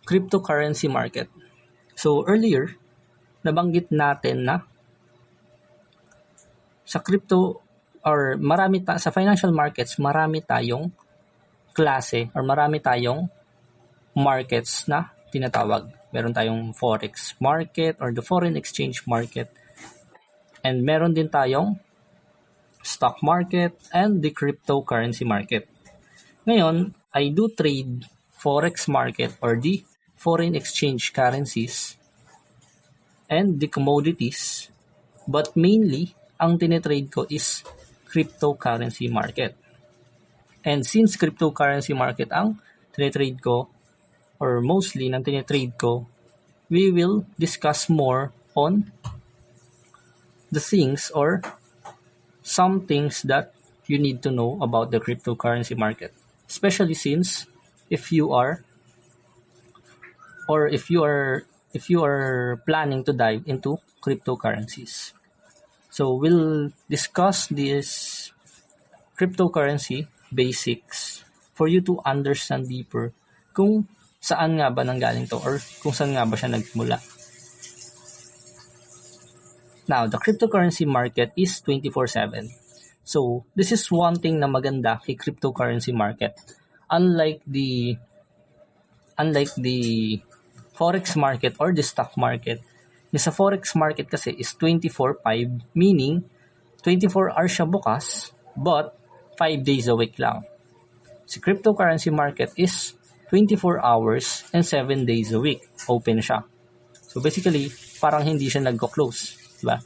cryptocurrency market. So earlier, nabanggit natin na sa crypto or sa financial markets, marami tayong klase or marami tayong markets na tinatawag. Meron tayong forex market or the foreign exchange market. And meron din tayong stock market and the cryptocurrency market. Ngayon, I do trade forex market or the foreign exchange currencies and the commodities, but mainly ang tinitrade ko is cryptocurrency market. And since cryptocurrency market ang tinitrade ko or mostly ng tinitrade ko, we will discuss more on the things or some things that you need to know about the cryptocurrency market, especially since if you are planning to dive into cryptocurrencies. So we'll discuss this cryptocurrency basics for you to understand deeper kung saan nga ba nanggaling to or kung saan nga ba siya nagmula. Now, the cryptocurrency market is 24/7. So, this is one thing na maganda kay cryptocurrency market. Unlike the forex market or the stock market, yung sa forex market kasi is 24/5, meaning 24 hours siya bukas, but 5 days a week lang. Si cryptocurrency market is 24 hours and 7 days a week. Open siya. So basically, parang hindi siya nagko-close. Diba?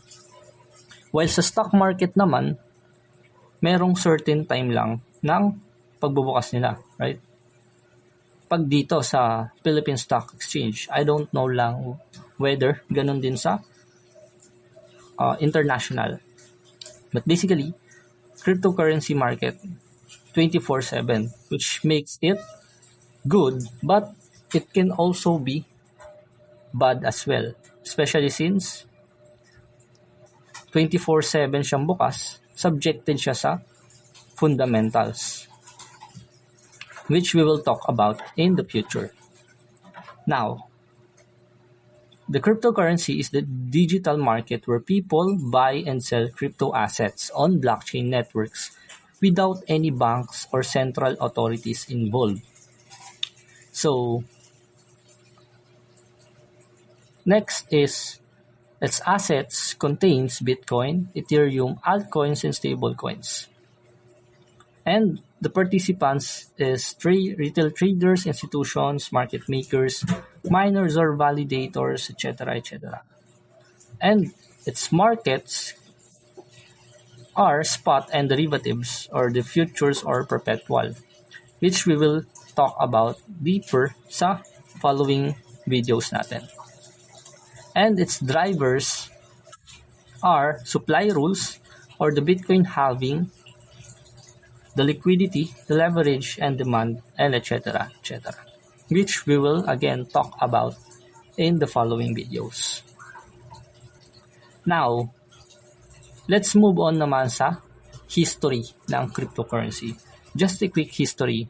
While sa stock market naman, merong certain time lang ng pagbubukas nila. Right? Pag dito sa Philippine Stock Exchange, I don't know lang whether ganun din sa international. But basically, cryptocurrency market 24/7, which makes it good, but it can also be bad as well. Especially since 24/7 siyang bukas, subjected siya sa fundamentals, which we will talk about in the future. Now, the cryptocurrency is the digital market where people buy and sell crypto assets on blockchain networks without any banks or central authorities involved. So, next is its assets contains Bitcoin, Ethereum, altcoins, and stablecoins. And the participants is retail traders, institutions, market makers, miners or validators, etc., etc. And its markets are spot and derivatives or the futures or perpetual, which we will talk about deeper sa following videos natin. And its drivers are supply rules or the Bitcoin halving, the liquidity, the leverage and demand, and etc., etc., which we will again talk about in the following videos. Now, let's move on naman sa history ng cryptocurrency. Just a quick history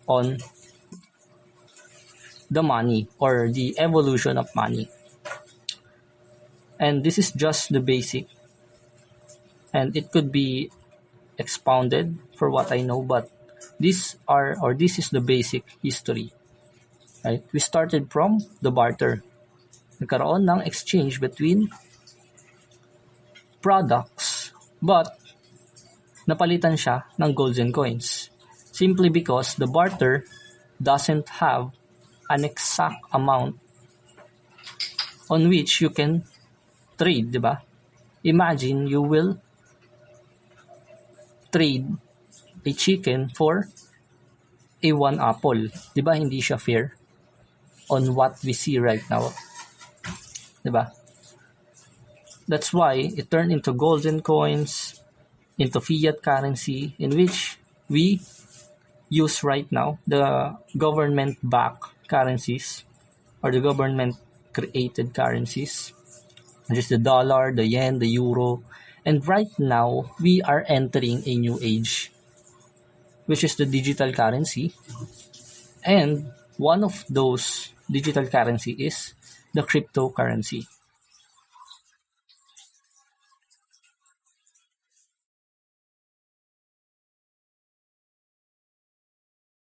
on the money or the evolution of money. And this is just the basic. And it could be expounded for what I know, but this is the basic history. Right? We started from the barter. Nagkaroon ng exchange between products, but napalitan siya ng golds and coins. Simply because the barter doesn't have an exact amount on which you can trade, di ba? Imagine you will trade a chicken for a 1 apple. Di ba hindi siya fair on what we see right now? Di ba? That's why it turned into gold and coins, into fiat currency, in which we use right now the government-backed currencies or the government-created currencies, which is the dollar, the yen, the euro. And right now, we are entering a new age, which is the digital currency. And one of those digital currency is the cryptocurrency.